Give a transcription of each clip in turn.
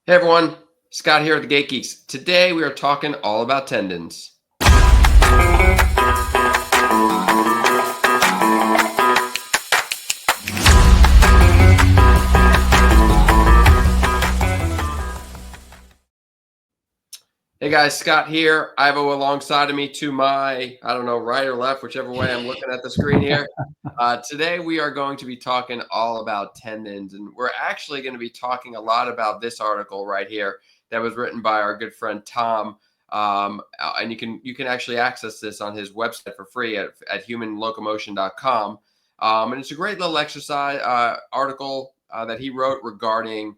Hey everyone, Scott here at the Gate Geeks. Today we are talking all about tendons. Hey guys, Scott here. Ivo alongside of me to my, I don't know, right or left, whichever way I'm looking at the screen here. Today we are going to be talking all about tendons, and we're actually going to be talking a lot about this article right here that was written by our good friend Tom. And you can actually access this on his website for free at humanlocomotion.com. And it's a great little exercise article that he wrote regarding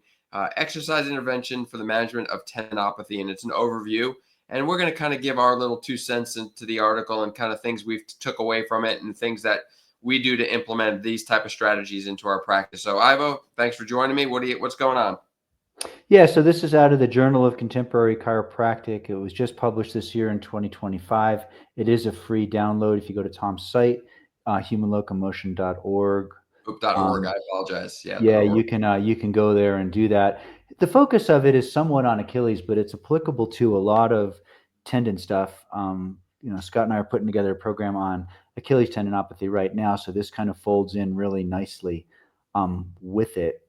exercise intervention for the management of tendinopathy, and it's an overview. And we're going to kind of give our little 2 cents into the article and kind of things we've took away from it and things that we do to implement these type of strategies into our practice. So Ivo, thanks for joining me. What's going on? Yeah, so this is out of the Journal of Contemporary Chiropractic. It was just published this year in 2025. It is a free download if you go to Tom's site, humanlocomotion.org. Oop.org. I apologize. Yeah, Yeah, .org. you can go there and do that. The focus of it is somewhat on Achilles, but it's applicable to a lot of tendon stuff. Scott and I are putting together a program on Achilles tendinopathy right now, so this kind of folds in really nicely with it.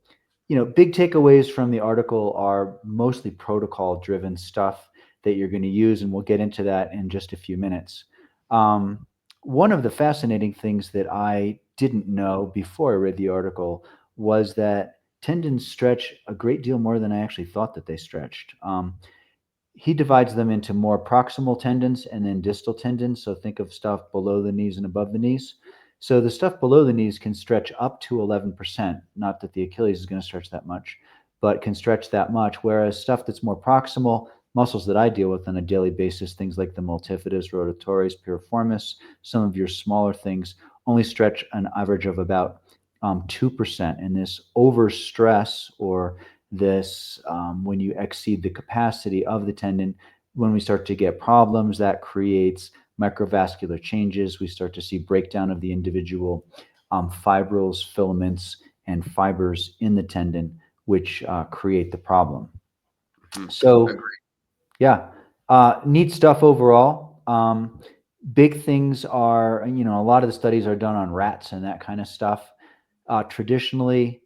Big takeaways from the article are mostly protocol-driven stuff that you're going to use, and we'll get into that in just a few minutes. One of the fascinating things that I didn't know before I read the article was that tendons stretch a great deal more than I actually thought that they stretched. He divides them into more proximal tendons and then distal tendons. So think of stuff below the knees and above the knees. So the stuff below the knees can stretch up to 11%. Not that the Achilles is going to stretch that much, but can stretch that much. Whereas stuff that's more proximal, muscles that I deal with on a daily basis, things like the multifidus, rotatories, piriformis, some of your smaller things, only stretch an average of about 2%. And this overstress or this when you exceed the capacity of the tendon, when we start to get problems, that creates microvascular changes. We start to see breakdown of the individual fibrils, filaments, and fibers in the tendon, which create the problem. So, Agree. yeah, neat stuff overall. Big things are, a lot of the studies are done on rats and that kind of stuff. Traditionally,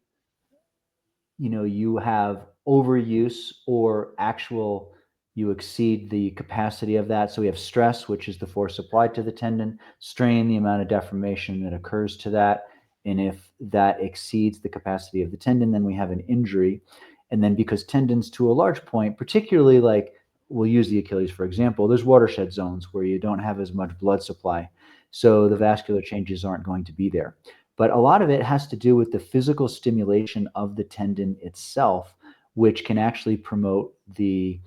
you have overuse or actual, you exceed the capacity of that. So we have stress, which is the force applied to the tendon, strain, the amount of deformation that occurs to that. And if that exceeds the capacity of the tendon, then we have an injury. And then because tendons to a large point, particularly like we'll use the Achilles, for example, there's watershed zones where you don't have as much blood supply. So the vascular changes aren't going to be there. But a lot of it has to do with the physical stimulation of the tendon itself, which can actually promote the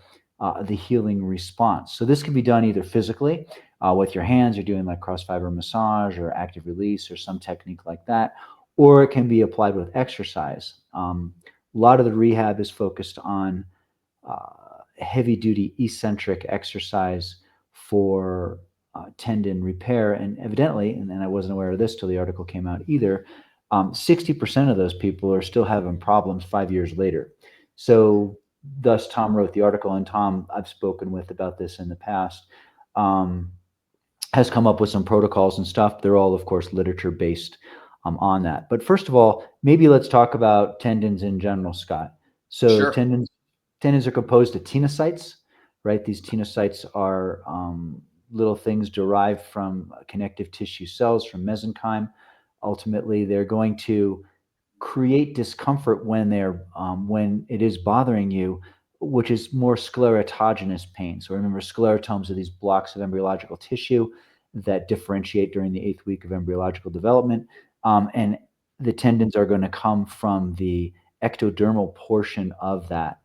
healing response. So this can be done either physically with your hands, you're doing like cross fiber massage or active release or some technique like that, or it can be applied with exercise. A lot of the rehab is focused on heavy duty eccentric exercise for tendon repair. And evidently, and I wasn't aware of this till the article came out either, 60% of those people are still having problems 5 years later. So thus Tom wrote the article, and Tom I've spoken with about this in the past, has come up with some protocols and stuff. They're all, of course, literature based on that. But first of all, maybe let's talk about tendons in general, Scott. So Sure. tendons are composed of tenocytes, right? These tenocytes are little things derived from connective tissue cells from mesenchyme. Ultimately, they're going to create discomfort when it is bothering you, which is more sclerotogenous pain. So remember, sclerotomes are these blocks of embryological tissue that differentiate during the 8th week of embryological development, and the tendons are going to come from the ectodermal portion of that.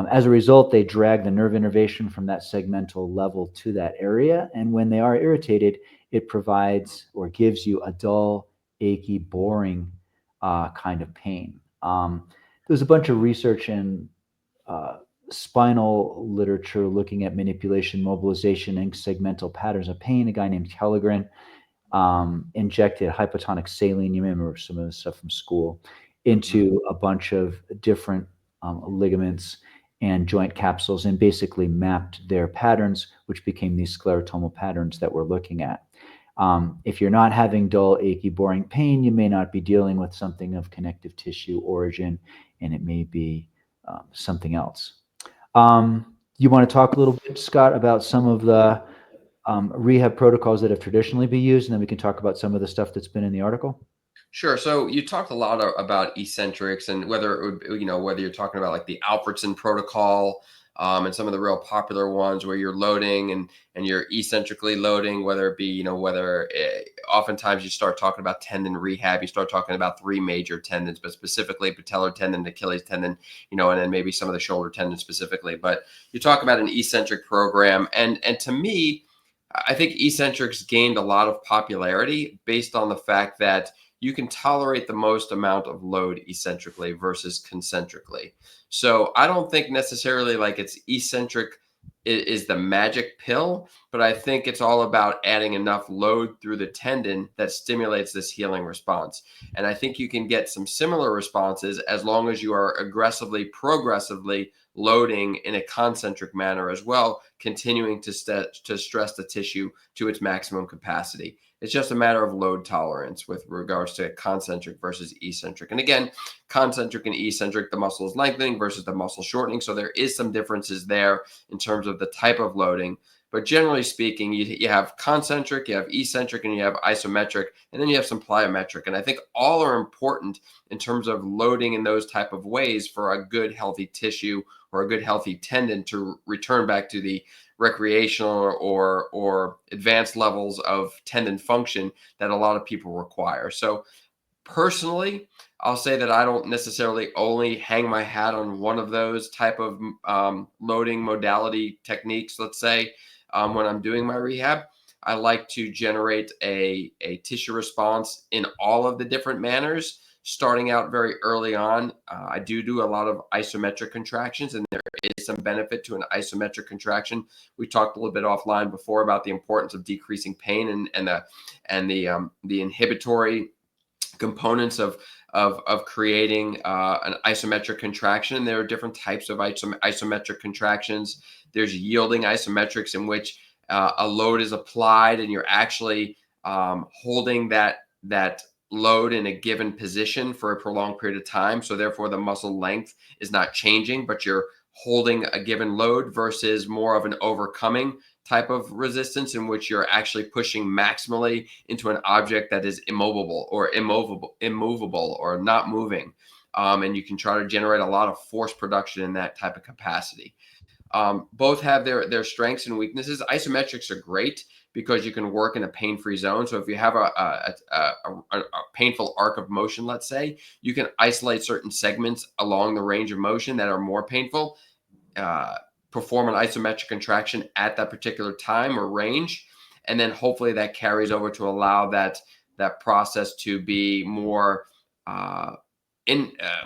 As a result, they drag the nerve innervation from that segmental level to that area, and when they are irritated, it provides or gives you a dull, achy, boring kind of pain. There's a bunch of research in uh, spinal literature looking at manipulation, mobilization, and segmental patterns of pain. A guy named Kellegren injected hypotonic saline, you remember some of the stuff from school, into a bunch of different ligaments and joint capsules and basically mapped their patterns, which became these sclerotomal patterns that we're looking at. If you're not having dull, achy, boring pain, you may not be dealing with something of connective tissue origin, and it may be something else. You want to talk a little bit, Scott, about some of the rehab protocols that have traditionally been used, and then we can talk about some of the stuff that's been in the article? Sure. So you talked a lot about eccentrics and whether it would, whether you're talking about like the Alfredson protocol, and some of the real popular ones where you're loading and you're eccentrically loading, whether it be, oftentimes you start talking about tendon rehab, you start talking about three major tendons, but specifically patellar tendon, Achilles tendon, and then maybe some of the shoulder tendons specifically. But you talk about an eccentric program, and to me, I think eccentrics gained a lot of popularity based on the fact that you can tolerate the most amount of load eccentrically versus concentrically. So I don't think necessarily like it's eccentric is the magic pill, but I think it's all about adding enough load through the tendon that stimulates this healing response. And I think you can get some similar responses as long as you are aggressively, progressively loading in a concentric manner as well, continuing to stress the tissue to its maximum capacity. It's just a matter of load tolerance with regards to concentric versus eccentric. And again, concentric and eccentric, the muscle is lengthening versus the muscle shortening. So there is some differences there in terms of the type of loading. But generally speaking, you have concentric, you have eccentric, and you have isometric, and then you have some plyometric. And I think all are important in terms of loading in those type of ways for a good healthy tissue or a good healthy tendon to return back to the recreational or advanced levels of tendon function that a lot of people require. So personally, I'll say that I don't necessarily only hang my hat on one of those type of loading modality techniques, let's say, when I'm doing my rehab. I like to generate a tissue response in all of the different manners. Starting out very early on, I do a lot of isometric contractions, and there is some benefit to an isometric contraction. We talked a little bit offline before about the importance of decreasing pain and the inhibitory components of creating an isometric contraction. And there are different types of isometric contractions. There's yielding isometrics in which a load is applied and you're actually holding that load in a given position for a prolonged period of time. So therefore the muscle length is not changing, but you're holding a given load versus more of an overcoming type of resistance in which you're actually pushing maximally into an object that is immovable or not moving. And you can try to generate a lot of force production in that type of capacity. Both have their strengths and weaknesses. Isometrics are great because you can work in a pain-free zone. So if you have a painful arc of motion, let's say, you can isolate certain segments along the range of motion that are more painful, perform an isometric contraction at that particular time or range, and then hopefully that carries over to allow that process to be more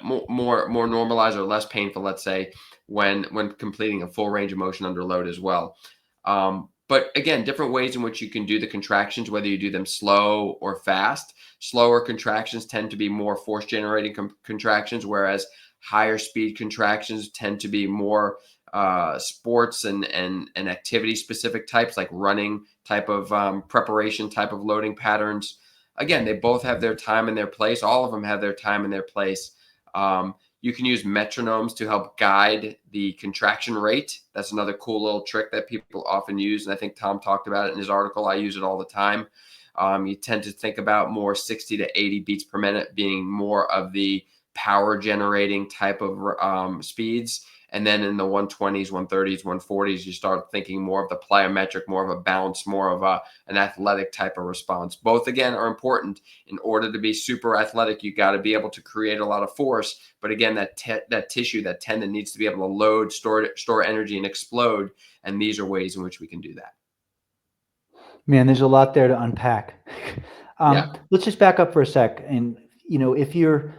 more normalized or less painful, let's say, when completing a full range of motion under load as well. But again, different ways in which you can do the contractions, whether you do them slow or fast. Slower contractions tend to be more force generating contractions, whereas higher speed contractions tend to be more sports and activity specific types, like running type of preparation type of loading patterns. Again, they both have their time and their place. All of them have their time and their place. You can use metronomes to help guide the contraction rate. That's another cool little trick that people often use. And I think Tom talked about it in his article. I use it all the time. You tend to think about more 60 to 80 beats per minute being more of the power generating type of speeds. And then in the 120s, 130s, 140s, you start thinking more of the plyometric, more of a bounce, more of an athletic type of response. Both, again, are important. In order to be super athletic, you got to be able to create a lot of force. But again, that tissue, that tendon needs to be able to load, store energy, and explode. And these are ways in which we can do that. Man, there's a lot there to unpack. Yeah. Let's just back up for a sec. And, if you're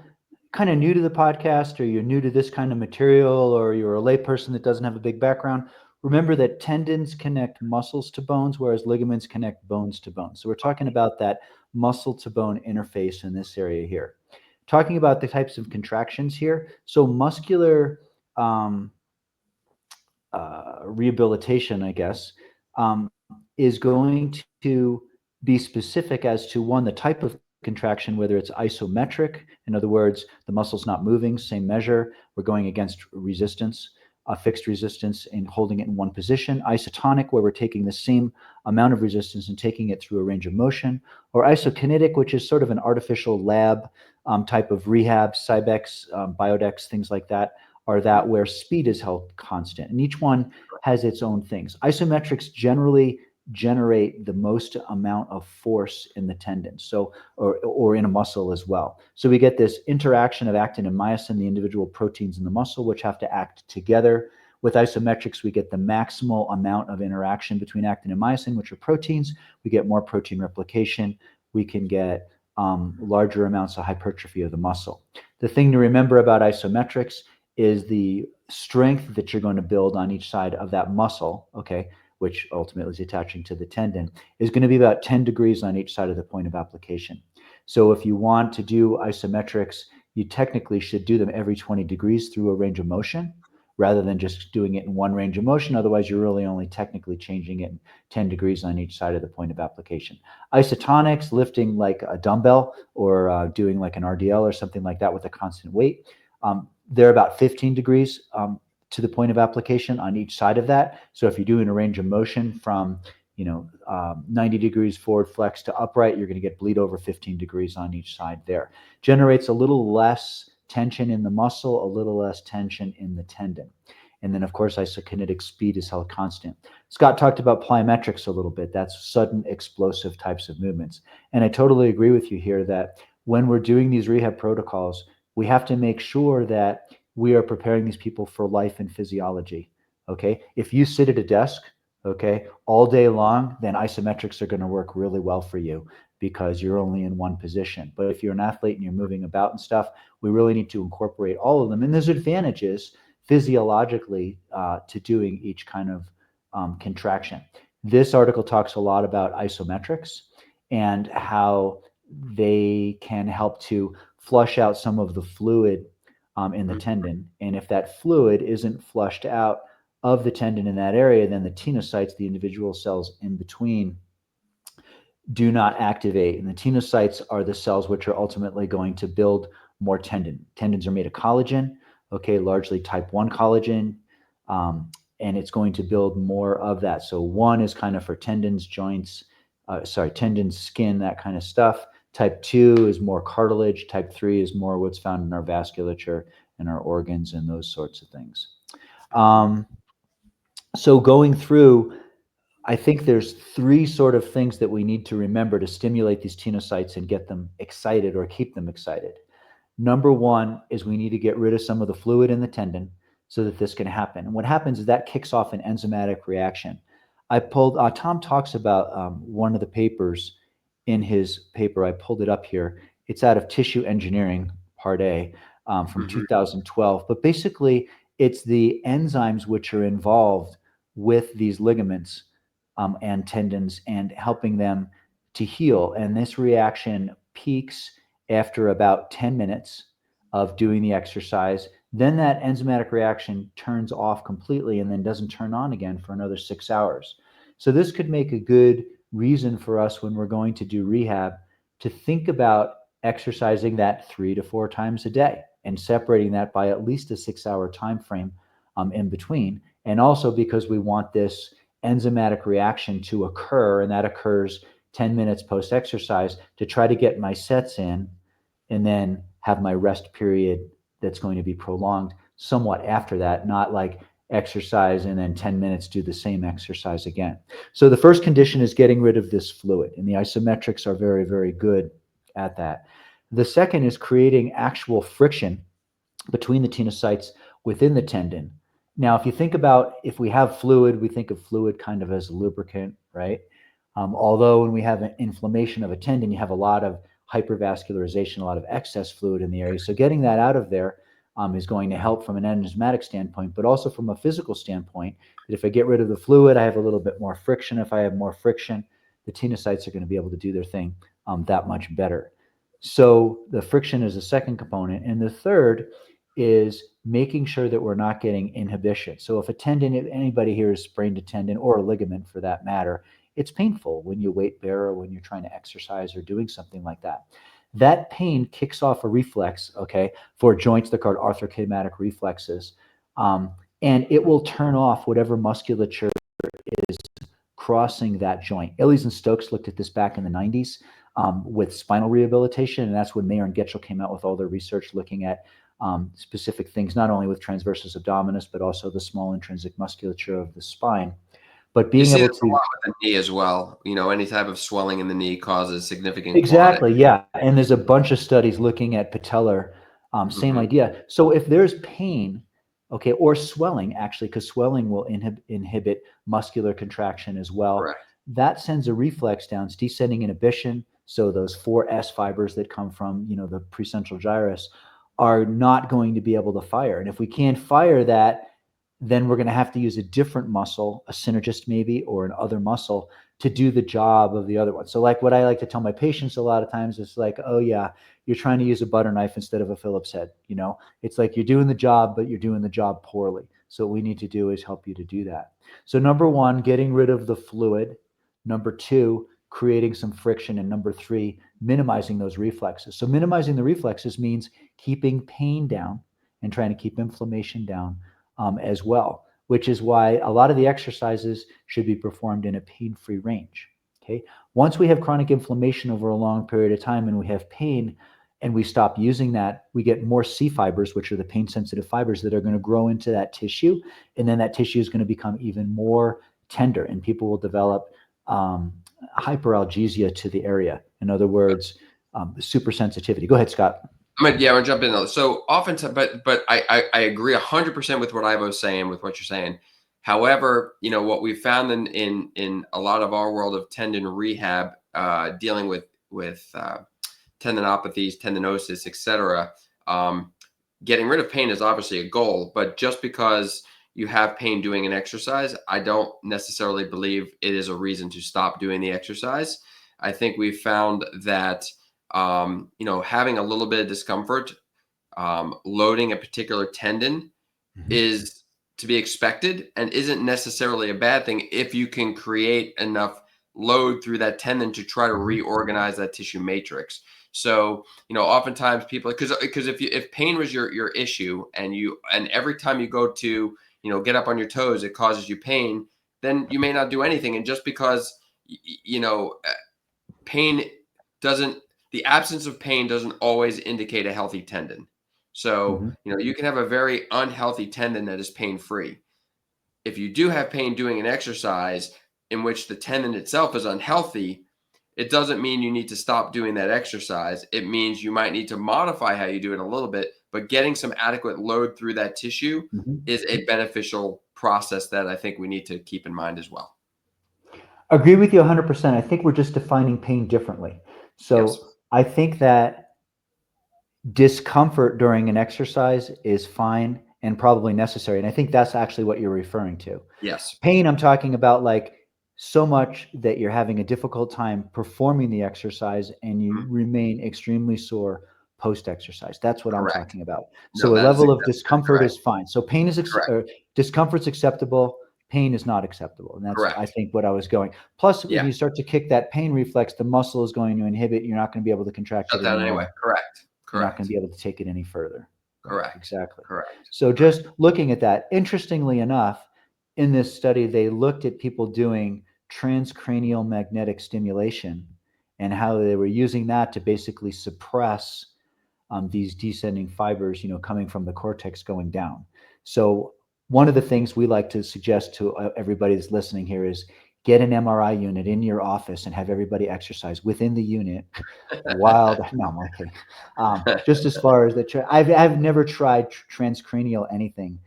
kind of new to the podcast or you're new to this kind of material or you're a layperson that doesn't have a big background, remember that tendons connect muscles to bones, whereas ligaments connect bones to bones. So we're talking about that muscle to bone interface in this area here. Talking about the types of contractions here. So muscular rehabilitation, I guess, is going to be specific as to one, the type of contraction, whether it's isometric, in other words, the muscle's not moving, same measure, we're going against resistance, fixed resistance and holding it in one position, isotonic, where we're taking the same amount of resistance and taking it through a range of motion, or isokinetic, which is sort of an artificial lab type of rehab, Cybex, Biodex, things like that, are that where speed is held constant. And each one has its own things. Isometrics generally generate the most amount of force in the tendon, so or in a muscle as well. So we get this interaction of actin and myosin, the individual proteins in the muscle, which have to act together. With isometrics, we get the maximal amount of interaction between actin and myosin, which are proteins. We get more protein replication. We can get larger amounts of hypertrophy of the muscle. The thing to remember about isometrics is the strength that you're going to build on each side of that muscle, okay, which ultimately is attaching to the tendon, is going to be about 10 degrees on each side of the point of application. So if you want to do isometrics, you technically should do them every 20 degrees through a range of motion rather than just doing it in one range of motion. Otherwise, you're really only technically changing it 10 degrees on each side of the point of application. Isotonics, lifting like a dumbbell or doing like an RDL or something like that with a constant weight, they're about 15 degrees to the point of application on each side of that. So if you're doing a range of motion from 90 degrees forward flex to upright, you're going to get bleed over 15 degrees on each side there. Generates a little less tension in the muscle, a little less tension in the tendon. And then, of course, isokinetic speed is held constant. Scott talked about plyometrics a little bit. That's sudden explosive types of movements. And I totally agree with you here that when we're doing these rehab protocols, we have to make sure that we are preparing these people for life and physiology. Okay. If you sit at a desk, okay, all day long, then isometrics are going to work really well for you because you're only in one position. But if you're an athlete and you're moving about and stuff, we really need to incorporate all of them. And there's advantages physiologically to doing each kind of contraction. This article talks a lot about isometrics and how they can help to flush out some of the fluid in the tendon. And if that fluid isn't flushed out of the tendon in that area, then the tenocytes, the individual cells in between, do not activate. And the tenocytes are the cells which are ultimately going to build more tendon. Tendons are made of collagen, okay, largely type 1 collagen, and it's going to build more of that. So 1 is kind of for tendons, joints, tendons, skin, that kind of stuff. Type 2 is more cartilage. Type 3 is more what's found in our vasculature and our organs and those sorts of things. So going through, I think there's 3 sort of things that we need to remember to stimulate these tenocytes and get them excited or keep them excited. Number 1 is we need to get rid of some of the fluid in the tendon so that this can happen. And what happens is that kicks off an enzymatic reaction. Tom talks about one of the papers in his paper. I pulled it up here. It's out of Tissue Engineering, Part A, from 2012. But basically, it's the enzymes which are involved with these ligaments and tendons and helping them to heal. And this reaction peaks after about 10 minutes of doing the exercise. Then that enzymatic reaction turns off completely and then doesn't turn on again for another 6 hours. So this could make a good reason for us when we're going to do rehab to think about exercising that 3 to 4 times a day and separating that by at least a 6-hour time frame in between. And also because we want this enzymatic reaction to occur, and that occurs 10 minutes post-exercise, to try to get my sets in and then have my rest period that's going to be prolonged somewhat after that, not like exercise and then 10 minutes do the same exercise again. So the first condition is getting rid of this fluid, and the isometrics are very, very good at that. The second is creating actual friction between the tenocytes within the tendon. Now, if you think about, if we have fluid, we think of fluid kind of as a lubricant, right? Although when we have an inflammation of a tendon, you have a lot of hypervascularization, a lot of excess fluid in the area. So getting that out of there is going to help from an enzymatic standpoint, but also from a physical standpoint, that if I get rid of the fluid, I have a little bit more friction. If I have more friction, the tenocytes are going to be able to do their thing that much better. So the friction is the second component. And the third is making sure that we're not getting inhibition. So if a tendon, if anybody here has sprained a tendon or a ligament for that matter, it's painful when you weight bear or when you're trying to exercise or doing something like that. That pain kicks off a reflex, okay, for joints that are called arthrokinetic reflexes. Um, and it will turn off whatever musculature is crossing that joint. Illes and Stokes looked at this back in the 90s with spinal rehabilitation, and that's when Mayer and Getchell came out with all their research looking at specific things, not only with transversus abdominis, but also the small intrinsic musculature of the spine. But You being see able this a to lot with the knee as well. Any type of swelling in the knee causes significant quad. exactly, yeah. And there's a bunch of studies looking at patellar, same Mhm. idea. So if there's pain, okay, or swelling actually, because swelling will inhibit muscular contraction as well. Correct. That sends a reflex down, it's descending inhibition. So those 4S fibers that come from, the precentral gyrus are not going to be able to fire. And if we can't fire that, then we're going to have to use a different muscle, a synergist maybe, or an other muscle to do the job of the other one. So like what I like to tell my patients a lot of times is like, oh yeah, you're trying to use a butter knife instead of a Phillips head. It's like you're doing the job, but you're doing the job poorly. So what we need to do is help you to do that. So number one, getting rid of the fluid. Number two, creating some friction. And number three, minimizing those reflexes. So minimizing the reflexes means keeping pain down and trying to keep inflammation down as well, which is why a lot of the exercises should be performed in a pain-free range. Okay. Once we have chronic inflammation over a long period of time and we have pain and we stop using that, we get more C fibers, which are the pain-sensitive fibers that are going to grow into that tissue. And then that tissue is going to become even more tender and people will develop hyperalgesia to the area. In other words, super sensitivity. Go ahead, Scott. I'm gonna jump in though. So oftentimes, but I agree 100% with what Ivo's saying, with what you're saying. However, what we found in a lot of our world of tendon rehab, dealing with tendinopathies, tendinosis, etc. Getting rid of pain is obviously a goal, but just because you have pain doing an exercise, I don't necessarily believe it is a reason to stop doing the exercise. I think we've found that having a little bit of discomfort, loading a particular tendon Mm-hmm. is to be expected and isn't necessarily a bad thing if you can create enough load through that tendon to try to Mm-hmm. reorganize that tissue matrix. So, oftentimes people, because if pain was your issue and every time you go to, get up on your toes, it causes you pain, then you may not do anything. And just because, pain doesn't the absence of pain doesn't always indicate a healthy tendon. So, Mm-hmm. you can have a very unhealthy tendon that is pain free. If you do have pain doing an exercise in which the tendon itself is unhealthy, it doesn't mean you need to stop doing that exercise. It means you might need to modify how you do it a little bit, but getting some adequate load through that tissue Mm-hmm. is a beneficial process that I think we need to keep in mind as well. Agree with you 100%. I think we're just defining pain differently. Yes. So I think that discomfort during an exercise is fine and probably necessary. And I think that's actually what you're referring to. Yes. Pain, I'm talking about like so much that you're having a difficult time performing the exercise and you Mhm. remain extremely sore post exercise. That's what I'm Correct. talking about. No, So a that is level of that's discomfort correct. is fine. So pain is Correct. discomfort's acceptable. Pain is not acceptable. And that's, I Correct. think, what I was going. Plus, when Yeah. you start to kick that pain reflex, the muscle is going to inhibit. You're not going to be able to contract it Shut down anyway. anymore. Correct. You're not going Correct. to be able to take it any further. Right, Correct. exactly. Correct. So Correct. just looking at that, interestingly enough, in this study, they looked at people doing transcranial magnetic stimulation and how they were using that to basically suppress these descending fibers, coming from the cortex going down. So one of the things we like to suggest to everybody that's listening here is get an MRI unit in your office and have everybody exercise within the unit while no, I'm kidding. Just as far as I've never tried transcranial anything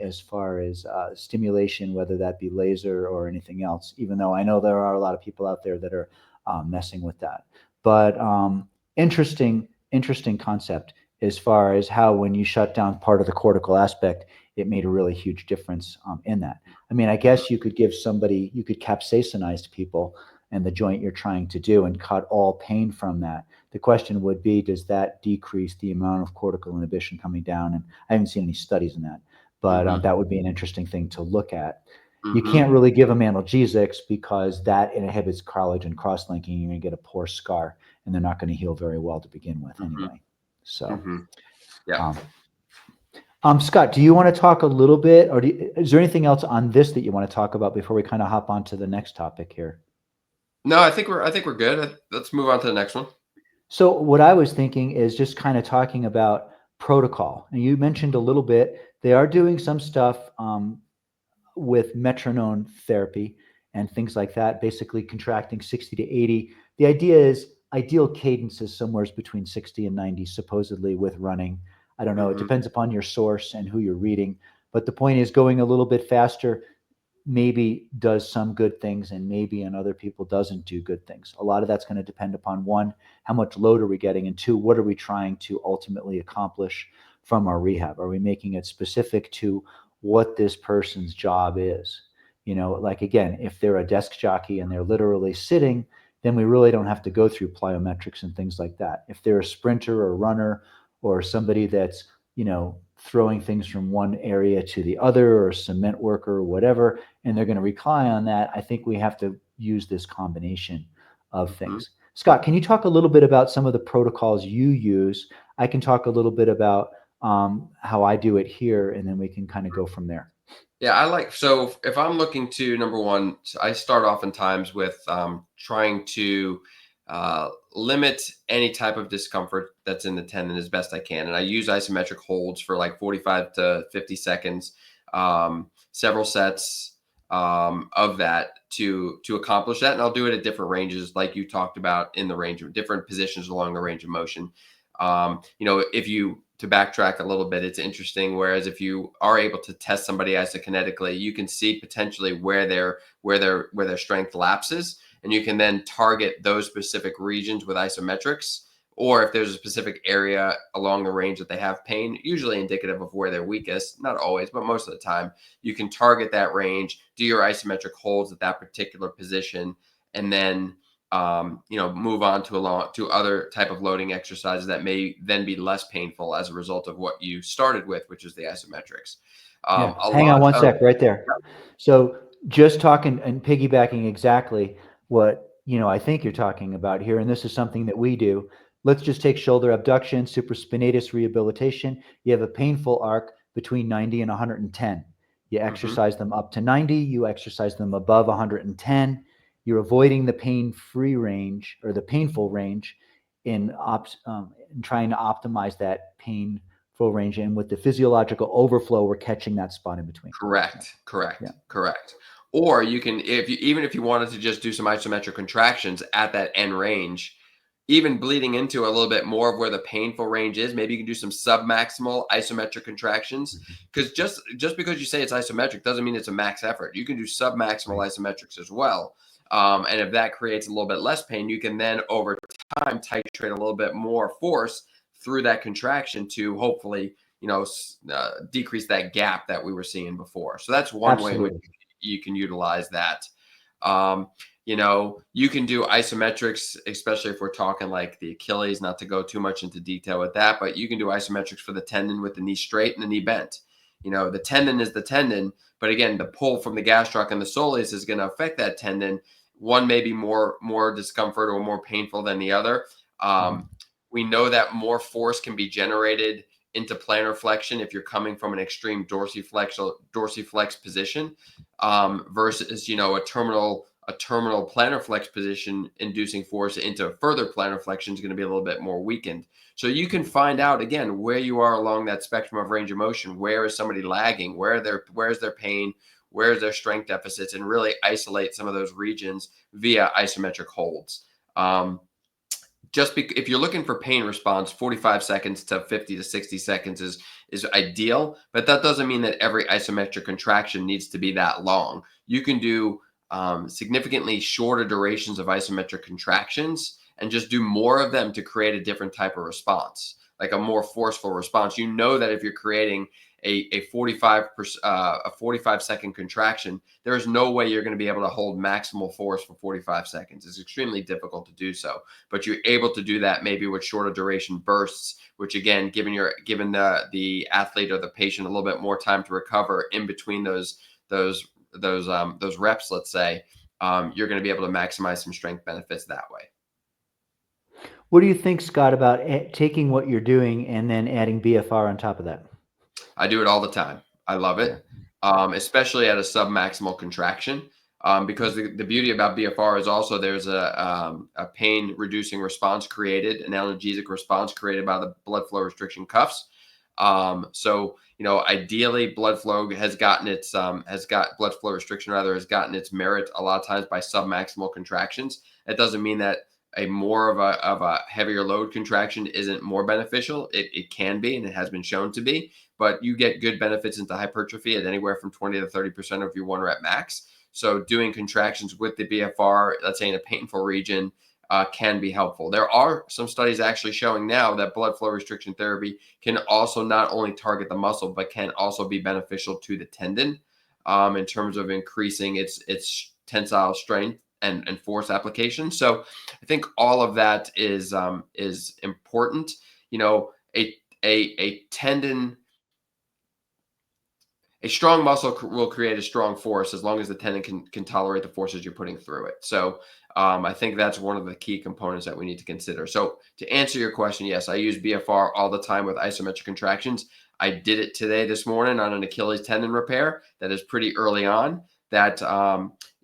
as far as stimulation, whether that be laser or anything else, even though I know there are a lot of people out there that are messing with that. But interesting concept as far as how when you shut down part of the cortical aspect, it made a really huge difference in that. I mean, I guess you could give somebody, you could capsaicinize people and the joint you're trying to do and cut all pain from that. The question would be, does that decrease the amount of cortical inhibition coming down? And I haven't seen any studies in that, but that would be an interesting thing to look at. You can't really give them analgesics because that inhibits collagen cross-linking. You're going to get a poor scar, and they're not going to heal very well to begin with anyway. So, Yeah. Scott, do you want to talk a little bit, or is there anything else on this that you want to talk about before we kind of hop on to the next topic here? No, I think we're good. Let's move on to the next one. So what I was thinking is just kind of talking about protocol. And you mentioned a little bit, they are doing some stuff with metronome therapy and things like that, basically contracting 60 to 80. The idea is ideal cadence is somewhere between 60 and 90, supposedly with running. I don't know. It depends upon your source and who you're reading. But the point is going a little bit faster maybe does some good things and maybe in other people doesn't do good things. A lot of that's going to depend upon one, how much load are we getting, and two, what are we trying to ultimately accomplish from our rehab? Are we making it specific to what this person's job is? You know, like again, if they're a desk jockey and they're literally sitting, then we really don't have to go through plyometrics and things like that. If they're a sprinter or runner or somebody that's, you know, throwing things from one area to the other, or a cement worker or whatever, and they're going to rely on that, I think we have to use this combination of things. Scott, can you talk a little bit about some of the protocols you use? I can talk a little bit about how I do it here, and then we can kind of go from there. Yeah, so if I'm looking to, number one, I start oftentimes with trying to limit any type of discomfort that's in the tendon as best I can. And I use isometric holds for like 45 to 50 seconds, several sets of that to accomplish that. And I'll do it at different ranges, like you talked about, in the range of different positions along the range of motion. To backtrack a little bit, it's interesting. Whereas if you are able to test somebody isokinetically, you can see potentially where their strength lapses, and you can then target those specific regions with isometrics. Or if there's a specific area along the range that they have pain, usually indicative of where they're weakest, not always, but most of the time, you can target that range, do your isometric holds at that particular position, and then move on to other type of loading exercises that may then be less painful as a result of what you started with, which is the isometrics. Hang on one sec right there. So just talking and piggybacking exactly what, I think you're talking about here, and this is something that we do. Let's just take shoulder abduction, supraspinatus rehabilitation. You have a painful arc between 90 and 110. You exercise them up to 90, you exercise them above 110. You're avoiding the pain-free range or the painful range in trying to optimize that painful range. And with the physiological overflow, we're catching that spot in between. Correct. Or you can, even if you wanted to just do some isometric contractions at that end range, even bleeding into a little bit more of where the painful range is, maybe you can do some submaximal isometric contractions. Because just because you say it's isometric doesn't mean it's a max effort. You can do submaximal isometrics as well. And if that creates a little bit less pain, you can then over time titrate a little bit more force through that contraction to hopefully, decrease that gap that we were seeing before. So that's one way in which you can utilize that. You can do isometrics, especially if we're talking like the Achilles, not to go too much into detail with that, but you can do isometrics for the tendon with the knee straight and the knee bent. The tendon is the tendon, but again, the pull from the gastroc and the soleus is going to affect that tendon. One may be more discomfort or more painful than the other. We know that more force can be generated into plantar flexion if you're coming from an extreme dorsiflex position versus a terminal plantar flex position. Inducing force into further plantar flexion is going to be a little bit more weakened. So you can find out again where you are along that spectrum of range of motion. Where is somebody lagging? Where's their pain? Where's their strength deficits? And really isolate some of those regions via isometric holds. If you're looking for pain response, 45 seconds to 50 to 60 seconds is ideal, but that doesn't mean that every isometric contraction needs to be that long. You can do significantly shorter durations of isometric contractions and just do more of them to create a different type of response, like a more forceful response. That if you're creating a 45-second contraction, there is no way you're going to be able to hold maximal force for 45 seconds. It's extremely difficult to do so, but you're able to do that maybe with shorter duration bursts, which again, given the athlete or the patient a little bit more time to recover in between those reps, let's say, you're going to be able to maximize some strength benefits that way. What do you think, Scott, about taking what you're doing and then adding BFR on top of that? I do it all the time. I love Yeah. it, especially at a submaximal contraction. Because the beauty about BFR is also there's a pain reducing response created, an analgesic response created by the blood flow restriction cuffs. So ideally, blood flow has gotten blood flow restriction has gotten its merit a lot of times by submaximal contractions. That doesn't mean that a more of a heavier load contraction isn't more beneficial. It can be, and it has been shown to be, but you get good benefits into hypertrophy at anywhere from 20 to 30% of your 1 rep max. So doing contractions with the BFR, let's say in a painful region, can be helpful. There are some studies actually showing now that blood flow restriction therapy can also not only target the muscle, but can also be beneficial to the tendon in terms of increasing its tensile strength and force application. So I think all of that is important. A tendon, a strong muscle will create a strong force as long as the tendon can tolerate the forces you're putting through it. So I think that's one of the key components that we need to consider. So to answer your question, yes, I use BFR all the time with isometric contractions. I did it this morning on an Achilles tendon repair that is pretty early on. That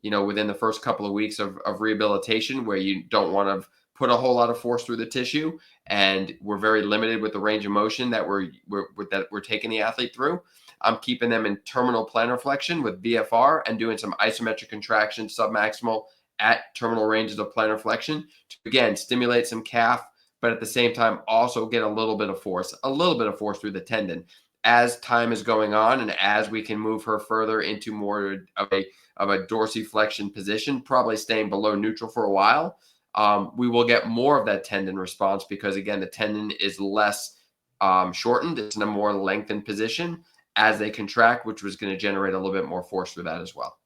within the first couple of weeks of rehabilitation, where you don't want to put a whole lot of force through the tissue, and we're very limited with the range of motion that we're taking the athlete through. I'm keeping them in terminal plantar flexion with BFR and doing some isometric contractions, submaximal at terminal ranges of plantar flexion to, again, stimulate some calf, but at the same time also get a little bit of force through the tendon. As time is going on and as we can move her further into more of a dorsiflexion position, probably staying below neutral for a while, we will get more of that tendon response because, again, the tendon is less shortened. It's in a more lengthened position as they contract, which was going to generate a little bit more force through that as well.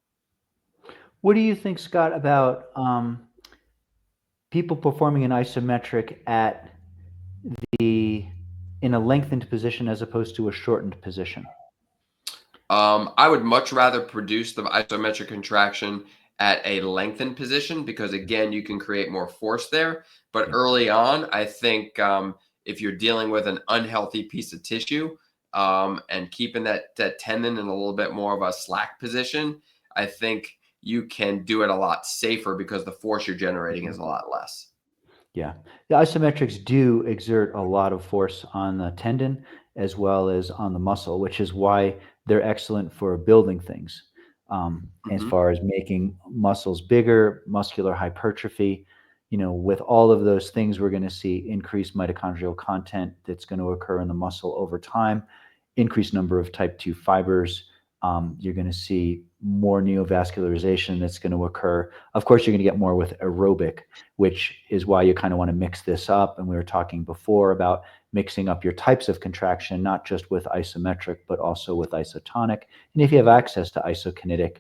What do you think, Scott, about people performing an isometric in a lengthened position as opposed to a shortened position? I would much rather produce the isometric contraction at a lengthened position because, again, you can create more force there. But early on, I think if you're dealing with an unhealthy piece of tissue and keeping that tendon in a little bit more of a slack position, I think you can do it a lot safer because the force you're generating is a lot less. Yeah. The isometrics do exert a lot of force on the tendon as well as on the muscle, which is why they're excellent for building things. As Mm-hmm. far as making muscles bigger, muscular hypertrophy, with all of those things, we're going to see increased mitochondrial content that's going to occur in the muscle over time, increased number of type 2 fibers. You're going to see more neovascularization that's going to occur. Of course, you're going to get more with aerobic, which is why you kind of want to mix this up. And we were talking before about mixing up your types of contraction, not just with isometric, but also with isotonic. And if you have access to isokinetic,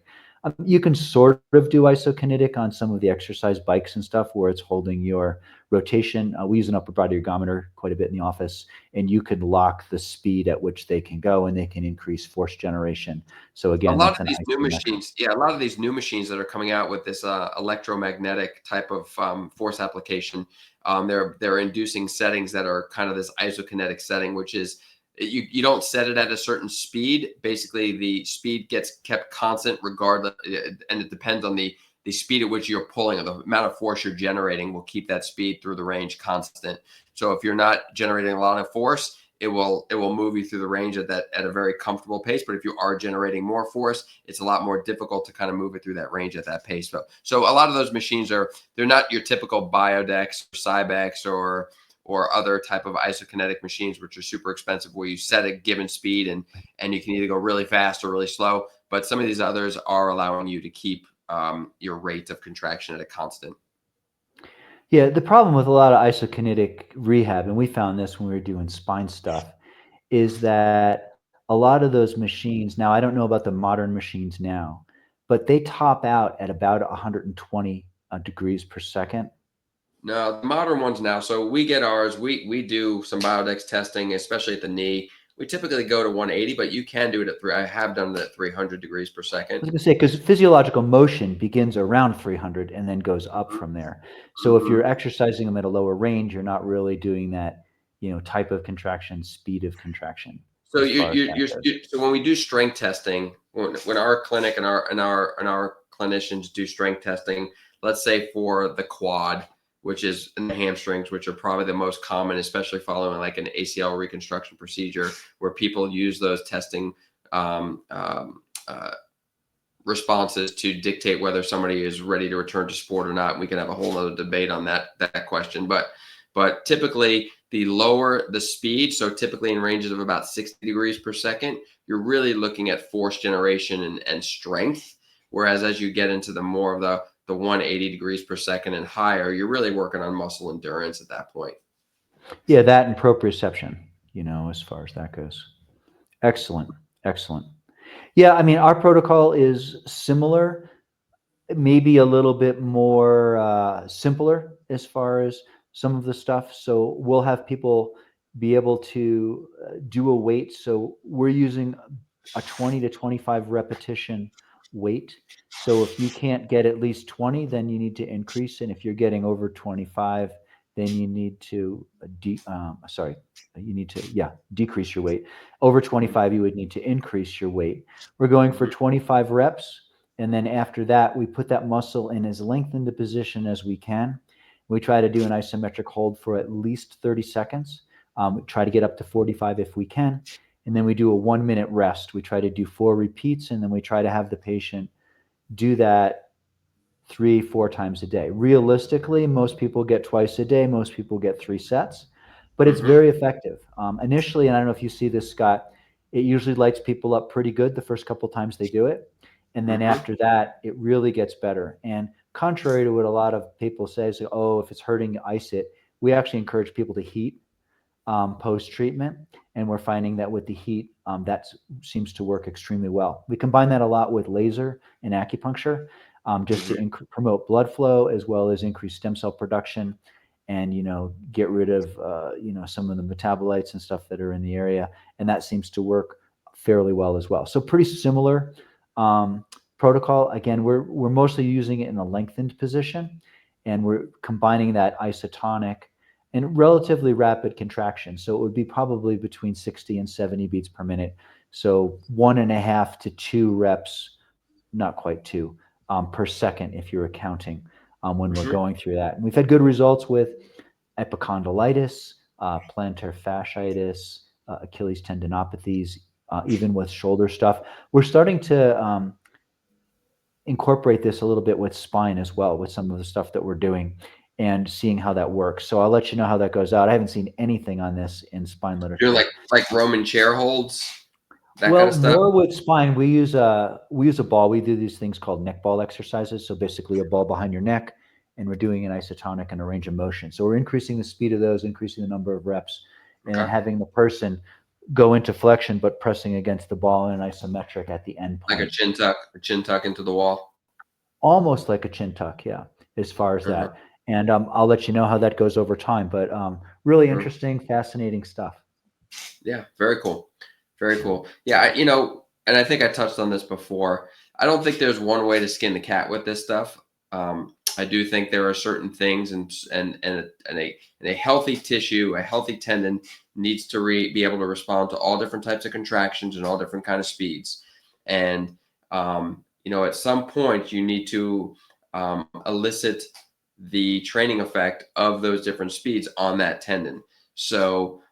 you can sort of do isokinetic on some of the exercise bikes and stuff where it's holding your rotation. We use an upper body ergometer quite a bit in the office, and you can lock the speed at which they can go, and they can increase force generation. So A again, lot that's of an these new isometric. machines, yeah, a lot of these new machines that are coming out with this electromagnetic type of force application, they're inducing settings that are kind of this isokinetic setting, which is you don't set it at a certain speed. Basically, the speed gets kept constant regardless, and it depends on the speed at which you're pulling, or the amount of force you're generating will keep that speed through the range constant. So if you're not generating a lot of force, it will move you through the range at a very comfortable pace. But if you are generating more force, it's a lot more difficult to kind of move it through that range at that pace. So a lot of those machines they're not your typical Biodex or Cybex or other type of isokinetic machines, which are super expensive, where you set a given speed and you can either go really fast or really slow. But some of these others are allowing you to keep your rate of contraction at a constant. Yeah, the problem with a lot of isokinetic rehab, and we found this when we were doing spine stuff, is that a lot of those machines now, I don't know about the modern machines now, but they top out at about 120 degrees per second. No, the modern ones now. So we get ours. We do some biodex testing, especially at the knee. We typically go to 180, but you can do it at three. I have done it at 300 degrees per I second. was going to say, because physiological motion begins around 300 and then goes up from there. So if Mm-hmm. you're exercising them at a lower range, you're not really doing that, type of contraction, speed of contraction, So as far as that goes. so when we do strength testing, when our clinic and our clinicians do strength testing, let's say for the quad, which is in the hamstrings, which are probably the most common, especially following like an ACL reconstruction procedure, where people use those testing um, um, uh, responses to dictate whether somebody is ready to return to sport or not. We can have a whole other debate on that question, but typically the lower the speed, so typically in ranges of about 60 degrees per second, you're really looking at force generation and strength. Whereas as you get into the more of the 180 degrees per second and higher, you're really working on muscle endurance at that point. Yeah, that and proprioception, as far as that goes. Excellent. Excellent. Yeah, I mean, our protocol is similar, maybe a little bit more simpler as far as some of the stuff. So we'll have people be able to do a weight. So we're using a 20 to 25 repetition weight. So if you can't get at least 20, then you need to increase. And if you're getting over 25, then you need to, decrease your weight. Over 25, you would need to increase your weight. We're going for Mhm. 25 reps. And then after that, we put that muscle in as lengthened a position as we can. We try to do an isometric hold for at least 30 seconds. We try to get up to 45 if we can. And then we do a 1 minute rest. We try to do 4 repeats, and then we try to have the patient do that 3, 4 times a day. Realistically, most people get twice a day. Most people get 3 sets, but it's Mhm. very effective. Initially, and I don't know if you see this, Scott, it usually lights people up pretty good the first couple times they do it. And then Mhm. after that, it really gets better. And contrary to what a lot of people say, oh, if it's hurting, ice it. We actually encourage people to heat post treatment, and we're finding that with the heat, that seems to work extremely well. We combine that a lot with laser and acupuncture, just to Mhm. promote blood flow as well as increase stem cell production, and get rid of some of the metabolites and stuff that are in the area, and that seems to work fairly well as well. So pretty similar um, protocol. Again, we're mostly using it in a lengthened position, and we're combining that isotonic and relatively rapid contraction. So it would be probably between 60 and 70 beats per minute. So 1.5 to 2 reps, not quite two, per second if you're counting when we're Mhm. going through that. And we've had good results with epicondylitis, plantar fasciitis, Achilles tendinopathies, even with shoulder stuff. We're starting to incorporate this a little bit with spine as well, with some of the stuff that we're doing and seeing how that works. So I'll let you know how that goes out. I haven't seen anything on this in spine Doing literature. like Roman chair holds, that kind Well, of stuff. more with spine, we use a ball. We do these things called neck ball exercises. So basically, a ball behind your neck, and we're doing an isotonic and a range of motion. So we're increasing the speed of those, increasing the number of reps, and then Okay. having the person go into flexion, but pressing against the ball in an isometric at the end Like point. a chin tuck into the wall. Almost like a chin tuck, yeah, as far as Uh-huh. that. And I'll let you know how that goes over time. But really Mhm. interesting, fascinating stuff. Yeah, very cool. Very cool. Yeah, and I think I touched on this before. I don't think there's one way to skin the cat with this stuff. I do think there are certain things, and a healthy tissue, a healthy tendon needs to be able to respond to all different types of contractions and all different kind of speeds. And at some point, you need to elicit the training effect of those different speeds on that tendon. So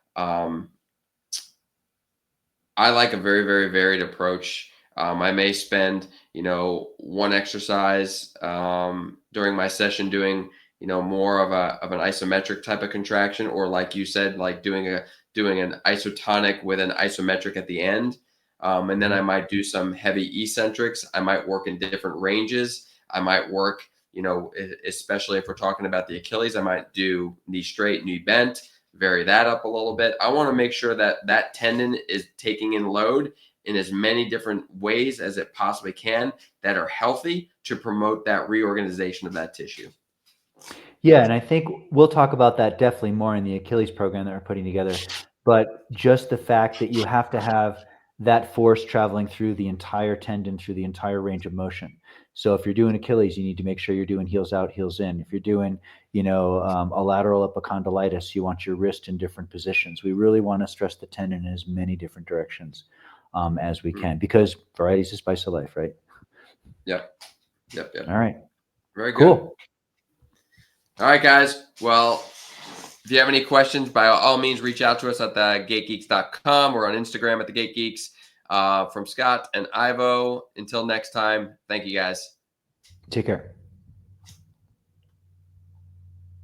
I like a very, very varied approach. I may spend, one exercise during my session doing, more of an isometric type of contraction, or like you said, like doing an isotonic with an isometric at the end. And then I Mhm. might do some heavy eccentrics. I might work in different ranges. I might work, especially if we're talking about the Achilles, I might do knee straight, knee bent, vary that up a little bit. I want to make sure that that tendon is taking in load in as many different ways as it possibly can that are healthy to promote that reorganization of that tissue. Yeah, and I think we'll talk about that definitely more in the Achilles program that we're putting together. But just the fact that you have to have that force traveling through the entire tendon, through the entire range of motion. So if you're doing Achilles, you need to make sure you're doing heels out, heels in. If you're doing, a lateral epicondylitis, you want your wrist in different positions. We really want to stress the tendon in as many different directions as we can, because variety is the spice of life, right? Yep. All right. Very good. Cool. All right, guys. Well, if you have any questions, by all means, reach out to us at thegategeeks.com or on Instagram at thegategeeks. From Scott and Ivo, until next time, thank you, guys. Take care.